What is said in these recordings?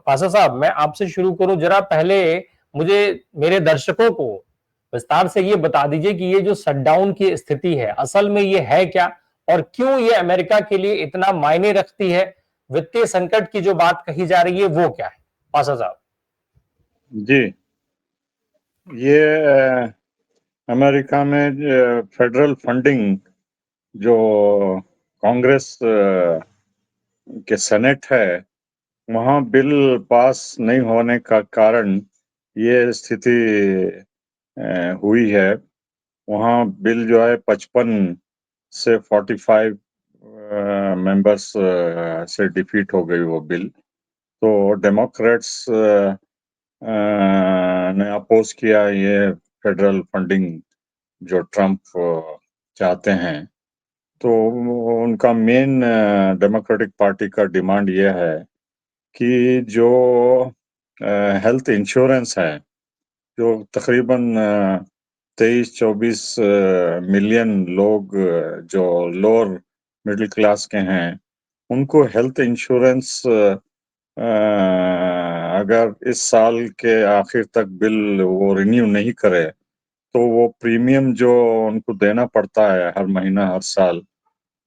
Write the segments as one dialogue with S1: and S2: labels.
S1: पासा साहब, मैं आपसे शुरू करूं, जरा पहले मुझे, मेरे दर्शकों को विस्तार से ये बता दीजिए कि ये जो शटडाउन की स्थिति है, असल में ये है क्या और क्यों ये अमेरिका के लिए इतना मायने रखती है? वित्तीय संकट की जो बात कही जा रही है वो क्या है, पासा साहब?
S2: जी, ये अमेरिका में फेडरल फंडिंग जो कांग्रेस के सेनेट है, वहाँ बिल पास नहीं होने का कारण ये स्थिति हुई है। वहाँ बिल जो है 55 से 45 मेंबर्स से डिफीट हो गई वो बिल। तो डेमोक्रेट्स ने अपोज किया ये फेडरल फंडिंग जो ट्रम्प चाहते हैं। तो उनका मेन डेमोक्रेटिक पार्टी का डिमांड ये है कि जो हेल्थ इंश्योरेंस है, जो तकरीबन 23-24 मिलियन लोग जो लोअर मिडिल क्लास के हैं, उनको हेल्थ इंश्योरेंस अगर इस साल के आखिर तक बिल वो रिन्यू नहीं करे, तो वो प्रीमियम जो उनको देना पड़ता है हर महीना हर साल,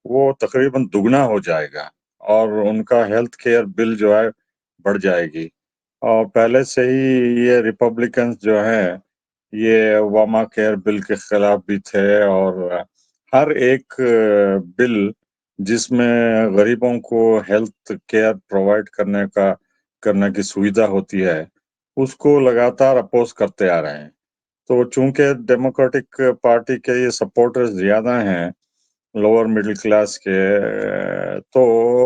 S2: वो तकरीबन दुगना हो जाएगा और उनका हेल्थ केयर बिल जो है बढ़ जाएगी। और पहले से ही ये रिपब्लिकन्स जो हैं, ये ओबामा केयर बिल के खिलाफ भी थे और हर एक बिल जिसमें गरीबों को हेल्थ केयर प्रोवाइड करने की सुविधा होती है, उसको लगातार अपोज करते आ रहे हैं। तो चूंकि डेमोक्रेटिक पार्टी के ये सपोर्टर्स ज्यादा हैं लोअर मिडिल क्लास के, तो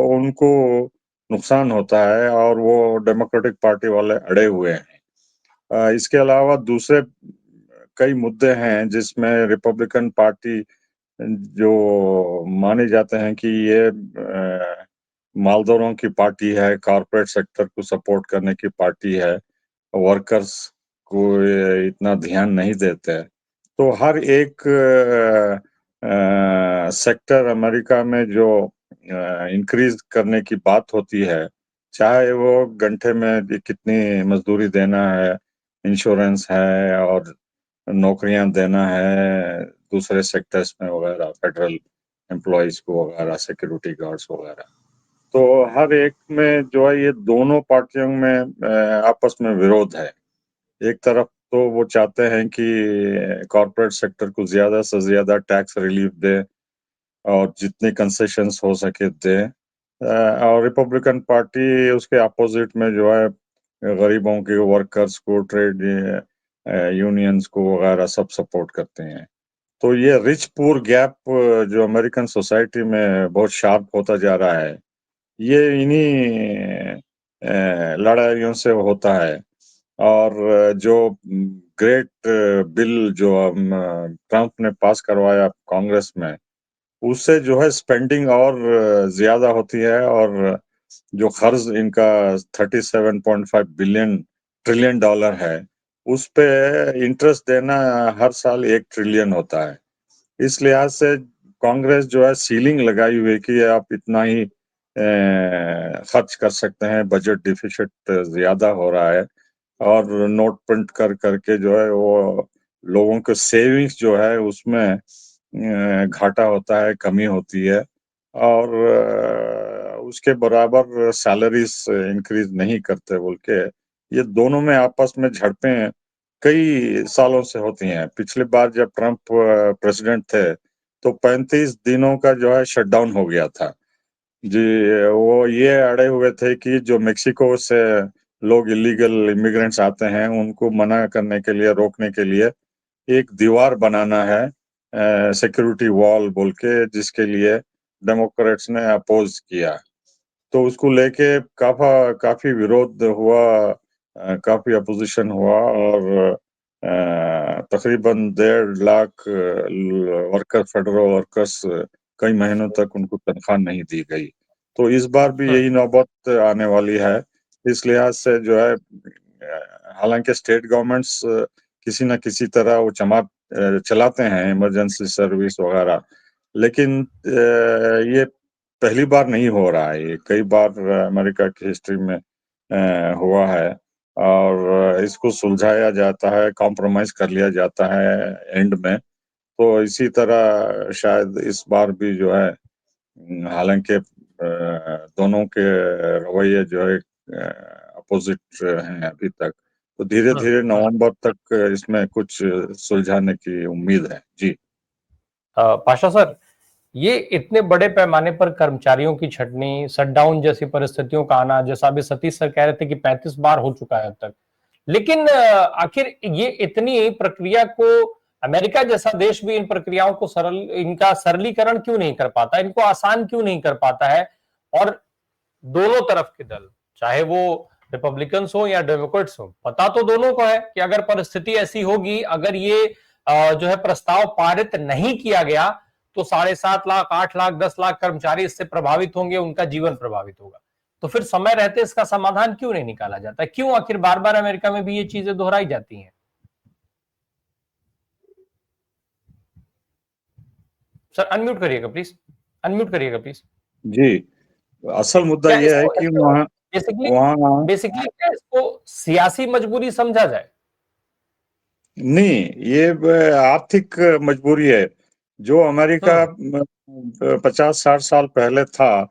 S2: उनको नुकसान होता है और वो डेमोक्रेटिक पार्टी वाले अड़े हुए हैं। इसके अलावा दूसरे कई मुद्दे हैं जिसमें रिपब्लिकन पार्टी जो माने जाते हैं कि ये मालदारों की पार्टी है, कॉरपोरेट सेक्टर को सपोर्ट करने की पार्टी है, वर्कर्स को ये इतना ध्यान नहीं देते। तो हर एक सेक्टर अमेरिका में जो इंक्रीज करने की बात होती है, चाहे वो घंटे में कितनी मजदूरी देना है, इंश्योरेंस है और नौकरियां देना है दूसरे सेक्टर्स में वगैरह, फेडरल एम्प्लॉयज को वगैरह, सिक्योरिटी गार्ड्स वगैरह। तो हर एक में जो है ये दोनों पार्टियों में आपस में विरोध है। एक तरफ तो वो चाहते हैं कि कॉरपोरेट सेक्टर को ज्यादा से ज्यादा टैक्स रिलीफ दे और जितने कंसेशंस हो सके दे, और रिपब्लिकन पार्टी उसके अपोजिट में जो है गरीबों के, वर्कर्स को, ट्रेड यूनियंस को वगैरह सब सपोर्ट करते हैं। तो ये रिच पुअर गैप जो अमेरिकन सोसाइटी में बहुत शार्प होता जा रहा है, ये इन्हीं लड़ाइयों से होता है। और जो ग्रेट बिल जो ट्रम्प ने पास करवाया कांग्रेस में, उससे जो है स्पेंडिंग और ज्यादा होती है और जो खर्च इनका 37.5 बिलियन ट्रिलियन डॉलर है, उस पे इंटरेस्ट देना हर साल 1 ट्रिलियन होता है। इस लिहाज से कांग्रेस जो है सीलिंग लगाई हुई है कि आप इतना ही खर्च कर सकते हैं, बजट डिफिसिट ज्यादा हो रहा है और नोट प्रिंट कर करके जो है वो लोगों के सेविंग्स जो है उसमें घाटा होता है, कमी होती है और उसके बराबर सैलरीज इंक्रीज नहीं करते बोल के ये दोनों में आपस में झड़पें कई सालों से होती हैं। पिछली बार जब ट्रम्प प्रेसिडेंट थे तो 35 दिनों का जो है शटडाउन हो गया था जी। वो ये अड़े हुए थे कि जो मेक्सिको से लोग इलीगल इमिग्रेंट्स आते हैं उनको मना करने के लिए, रोकने के लिए एक दीवार बनाना है, सिक्योरिटी वॉल बोल के, जिसके लिए डेमोक्रेट्स ने अपोज किया। तो उसको लेके काफी विरोध हुआ, काफी अपोजिशन हुआ और तकरीबन 1.5 लाख वर्कर, फेडरल वर्कर्स, कई महीनों तक उनको तनख्वाह नहीं दी गई। तो इस बार भी यही नौबत आने वाली है। इस लिहाज से जो है हालांकि स्टेट गवर्नमेंट्स किसी न किसी तरह वो चलाते हैं इमरजेंसी सर्विस वगैरह, लेकिन ये पहली बार नहीं हो रहा है। ये कई बार अमेरिका की हिस्ट्री में हुआ है और इसको सुलझाया जाता है, कॉम्प्रोमाइज कर लिया जाता है एंड में। तो इसी तरह शायद इस बार भी जो है, हालांकि दोनों के रवैये जो है अपोजिट हैं अभी तक, तो धीरे धीरे नवंबर तक इसमें कुछ सुलझाने की उम्मीद है। जी
S1: पाशा सर, ये इतने बड़े पैमाने पर कर्मचारियों की छटनी, शटडाउन जैसी परिस्थितियों का आना, जैसा अभी सतीश सर कह रहे थे कि 35 बार हो चुका है अब तक, लेकिन आखिर ये इतनी प्रक्रिया को अमेरिका जैसा देश भी इन प्रक्रियाओं को इनका सरलीकरण क्यों नहीं कर पाता, इनको आसान क्यों नहीं कर पाता है? और दोनों तरफ के दल, चाहे वो रिपब्लिकन्स हो या डेमोक्रेट्स हो, पता तो दोनों को है कि अगर परिस्थिति ऐसी होगी, अगर ये जो है प्रस्ताव पारित नहीं किया गया, तो 7.5 लाख, 8 लाख, 10 लाख कर्मचारी इससे प्रभावित होंगे, उनका जीवन प्रभावित होगा। तो फिर समय रहते इसका समाधान क्यों नहीं निकाला जाता? क्यों आखिर बार बार अमेरिका में भी ये चीजें दोहराई जाती हैं? सर अनम्यूट करिएगा प्लीज, अनम्यूट करिएगा प्लीज।
S2: जी, असल मुद्दा
S1: क्या
S2: यह है
S1: इसको
S2: कि
S1: इसको
S2: वहाँ
S1: बेसिकली
S2: वहाँ
S1: बेसिकली क्या इसको सियासी मजबूरी समझा जाए?
S2: नहीं, ये आर्थिक मजबूरी है। जो अमेरिका
S1: हम्म
S2: 50-60 साल पहले था,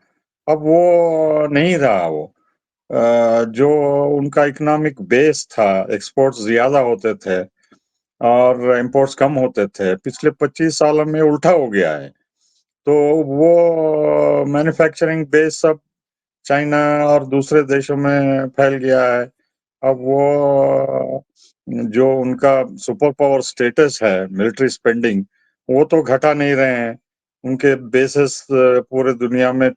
S2: अब वो नहीं रहा वो। जो उनका इकोनॉमिक बेस था, एक्सपोर्ट्स ज्यादा होते थे और इंपोर्ट्स कम होते थे, पिछले 25 सालों में उल्टा हो गया है। तो वो मैन्युफैक्चरिंग बेस सब चाइना और दूसरे देशों में फैल गया है। अब वो जो उनका सुपर पावर स्टेटस है, मिलिट्री स्पेंडिंग, वो तो घटा नहीं रहे हैं। उनके बेसिस पूरे दुनिया में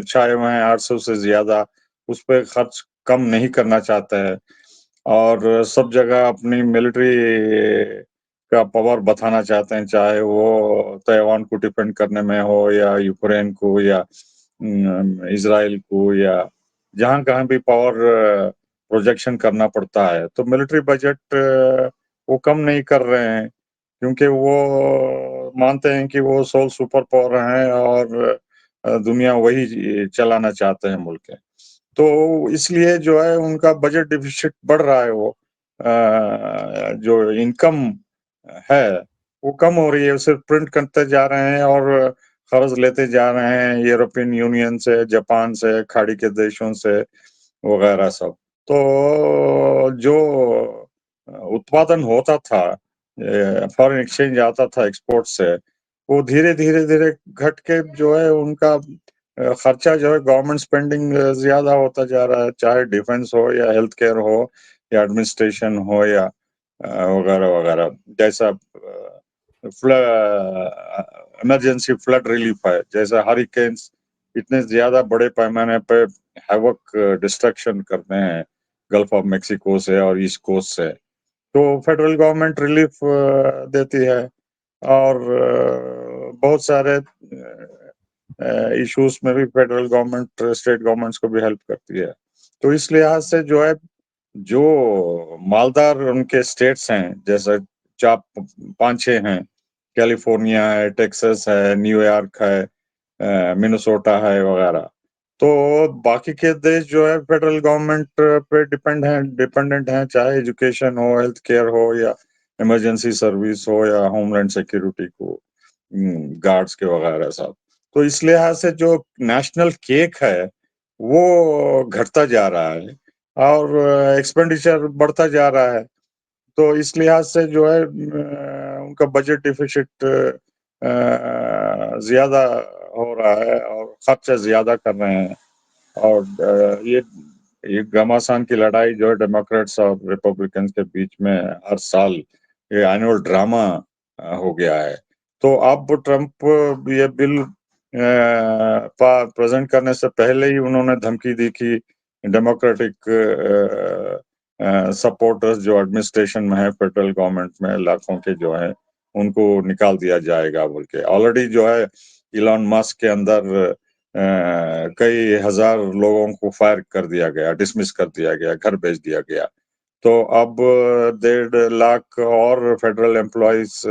S2: छाए हुए हैं, 800 से ज्यादा। उस पर खर्च कम नहीं करना चाहते हैं और सब जगह अपनी मिलिट्री का पावर बताना चाहते हैं, चाहे वो ताइवान को डिफेंड करने में हो या यूक्रेन को या इसराइल को या जहां कहीं भी पावर प्रोजेक्शन करना पड़ता है। तो मिलिट्री बजट वो कम नहीं कर रहे हैं, क्योंकि वो मानते हैं कि वो सोल सुपर पावर हैं और दुनिया वही चलाना चाहते हैं मुल्क। तो इसलिए जो है उनका बजट डिफिसिट बढ़ रहा है। वो जो इनकम है वो कम हो रही है, सिर्फ प्रिंट करते जा रहे हैं और कर्ज लेते जा रहे हैं यूरोपियन यूनियन से, जापान से, खाड़ी के देशों से वगैरह सब। तो जो उत्पादन होता था, फॉरेन एक्सचेंज आता था एक्सपोर्ट से, वो धीरे धीरे धीरे घट के जो है उनका खर्चा जो है गवर्नमेंट स्पेंडिंग ज्यादा होता जा रहा है, चाहे डिफेंस हो या हेल्थ केयर हो या एडमिनिस्ट्रेशन हो या वगैरह वगैरह। जैसा इमरजेंसी फ्लड रिलीफ है, जैसा हरिकेन्स इतने ज्यादा बड़े पैमाने पे हैवक डिस्ट्रक्शन करते हैं गल्फ ऑफ मेक्सिको से और ईस्ट कोस्ट से, तो फेडरल गवर्नमेंट रिलीफ देती है और बहुत सारे इश्यूज में भी फेडरल गवर्नमेंट स्टेट गवर्नमेंट्स को भी हेल्प करती है। तो इस लिहाज से जो है, जो मालदार उनके स्टेट्स हैं, जैसे चार 5-6 हैं, कैलिफोर्निया है, टेक्सास है, न्यूयॉर्क है, मिनेसोटा है वगैरह। तो बाकी के देश जो है फेडरल गवर्नमेंट पे डिपेंडेंट हैं, चाहे एजुकेशन हो, हेल्थ केयर हो या इमरजेंसी सर्विस हो या होमलैंड सिक्योरिटी को गार्ड्स के वगैरह सब। तो इस लिहाज से जो नेशनल केक है वो घटता जा रहा है और एक्सपेंडिचर बढ़ता जा रहा है। तो इस लिहाज से जो है उनका बजट डिफिसिट ज्यादा हो रहा है और खर्चा ज्यादा कर रहे हैं। और ये घमासान की लड़ाई जो है डेमोक्रेट्स और रिपब्लिकन्स के बीच में हर साल ये एनुअल ड्रामा हो गया है। तो अब ट्रम्प ये बिल प्रेजेंट करने से पहले ही उन्होंने धमकी दी कि डेमोक्रेटिक सपोर्टर्स जो एडमिनिस्ट्रेशन में है, फेडरल गवर्नमेंट में लाखों के जो है, उनको निकाल दिया जाएगा बोल के। ऑलरेडी जो है इलॉन मस्क के अंदर कई हजार लोगों को फायर कर दिया गया, डिसमिस कर दिया गया, घर भेज दिया गया। तो अब 1.5 लाख और फेडरल एम्प्लॉयज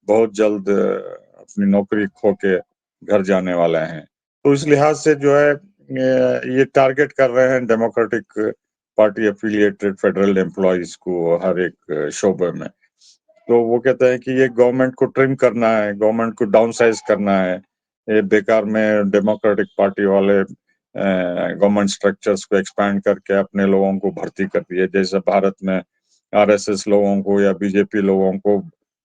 S2: बहुत जल्द अपनी नौकरी खो के घर जाने वाले हैं। तो इस लिहाज से जो है ये टारगेट कर रहे हैं democratic party affiliated federal employees को हर एक शोबे में। तो वो कहते हैं कि ये गवर्नमेंट को ट्रिम करना है, गवर्नमेंट को डाउन साइज करना है। ये बेकार में डेमोक्रेटिक पार्टी वाले गवर्नमेंट स्ट्रक्चर्स को एक्सपैंड करके अपने लोगों को भर्ती कर दिए, जैसे भारत में आरएसएस लोगों को या बीजेपी लोगों को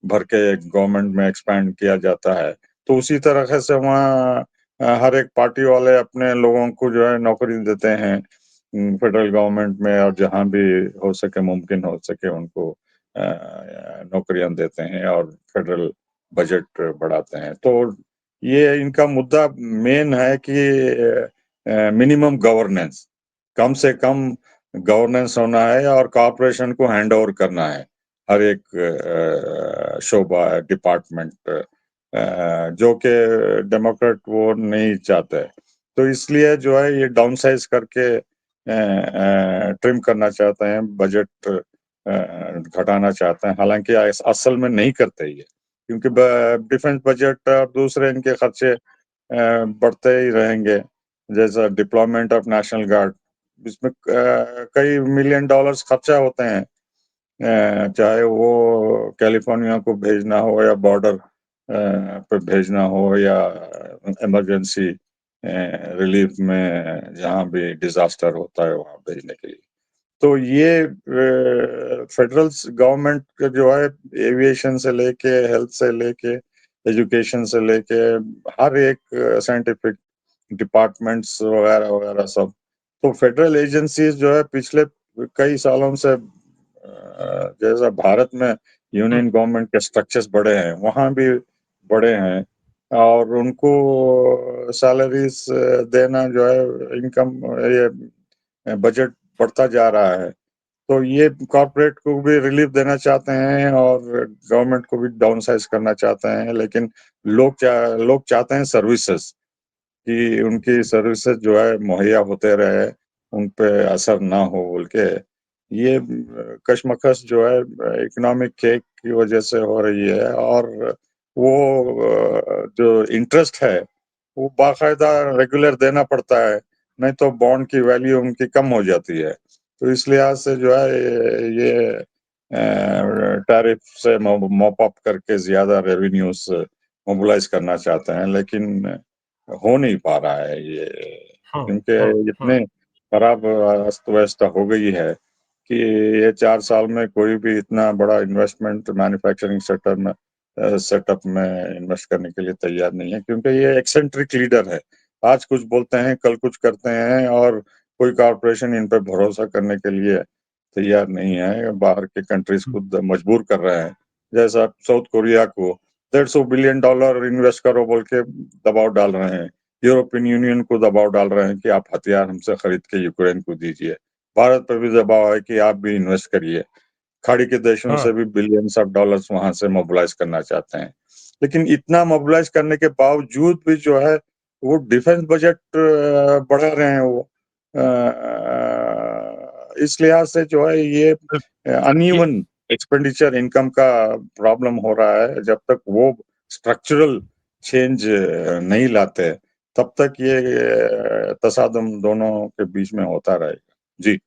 S2: भर के गवर्नमेंट में एक्सपैंड किया जाता है। तो उसी तरह से वहाँ हर एक पार्टी वाले अपने लोगों को जो है नौकरी देते हैं फेडरल गवर्नमेंट में, और जहाँ भी हो सके, मुमकिन हो सके, उनको नौकरियां देते हैं और फेडरल बजट बढ़ाते हैं। तो ये इनका मुद्दा मेन है कि मिनिमम गवर्नेंस, कम से कम गवर्नेंस होना है और कॉर्पोरेशन को हैंड ओवर करना है हर एक शोबा डिपार्टमेंट, जो कि डेमोक्रेट वो नहीं चाहते। तो इसलिए जो है ये डाउन साइज करके ट्रिम करना चाहते हैं, बजट घटाना चाहते हैं। हालांकि असल में नहीं करते ये, क्योंकि डिफेंस बजट और दूसरे इनके खर्चे बढ़ते ही रहेंगे, जैसा डिप्लॉयमेंट ऑफ नेशनल गार्ड, इसमें कई मिलियन डॉलर्स खर्चा होते हैं, चाहे वो कैलिफोर्निया को भेजना हो या बॉर्डर पे भेजना हो या इमरजेंसी रिलीफ में जहाँ भी डिजास्टर होता है वहाँ भेजने के लिए। तो ये फेडरल गवर्नमेंट का जो है एविएशन से लेके, हेल्थ से लेके, एजुकेशन से लेके, हर एक साइंटिफिक डिपार्टमेंट्स वगैरह वगैरह सब, तो फेडरल एजेंसीज जो है पिछले कई सालों से जैसा भारत में यूनियन गवर्नमेंट के स्ट्रक्चर्स बड़े हैं, वहाँ भी बड़े हैं, और उनको सैलरीज देना जो है, इनकम, ये बजट बढ़ता जा रहा है। तो ये कॉर्पोरेट को भी रिलीफ देना चाहते हैं और गवर्नमेंट को भी डाउन साइज करना चाहते हैं, लेकिन लोग चाहते हैं सर्विसेज, कि उनकी सर्विसेज जो है मुहैया होते रहे, उन पे असर ना हो बोल के। ये कशमकश जो है इकोनॉमिक केक की वजह से हो रही है, और वो जो इंटरेस्ट है वो बाकायदा रेगुलर देना पड़ता है, नहीं तो बॉन्ड की वैल्यू उनकी कम हो जाती है। तो इस लिहाज से जो है ये टैरिफ से मॉप अप करके ज्यादा रेवेन्यूज मोबिलाइज करना चाहते हैं, लेकिन हो नहीं पा रहा है ये,
S1: हाँ,
S2: क्योंकि इतने खराब अस्त व्यस्त हो गई है कि ये 4 साल में कोई भी इतना बड़ा इन्वेस्टमेंट मैन्युफैक्चरिंग सेटअप में इन्वेस्ट करने के लिए तैयार नहीं है, क्योंकि ये एक्सेंट्रिक लीडर है। आज कुछ बोलते हैं, कल कुछ करते हैं, और कोई कॉरपोरेशन इन पे भरोसा करने के लिए तैयार नहीं है। बाहर के कंट्रीज को मजबूर कर रहे हैं, जैसा साउथ कोरिया को $150 बिलियन इन्वेस्ट करो बोल के दबाव डाल रहे हैं, यूरोपियन यूनियन को दबाव डाल रहे हैं कि आप हथियार हमसे खरीद के यूक्रेन को दीजिए, भारत पर भी दबाव है कि आप भी इन्वेस्ट करिए, खाड़ी के देशों से भी बिलियंस ऑफ डॉलर्स वहां से मोबिलाइज करना चाहते हैं। लेकिन इतना मोबिलाइज करने के बावजूद भी जो है वो डिफेंस बजट बढ़ा रहे हैं वो। इस लिहाज से जो है ये
S1: ये
S2: अनइवन एक्सपेंडिचर इनकम का प्रॉब्लम हो रहा है। जब तक वो स्ट्रक्चरल चेंज नहीं लाते, तब तक ये तसादम दोनों के बीच में होता रहेगा। जी।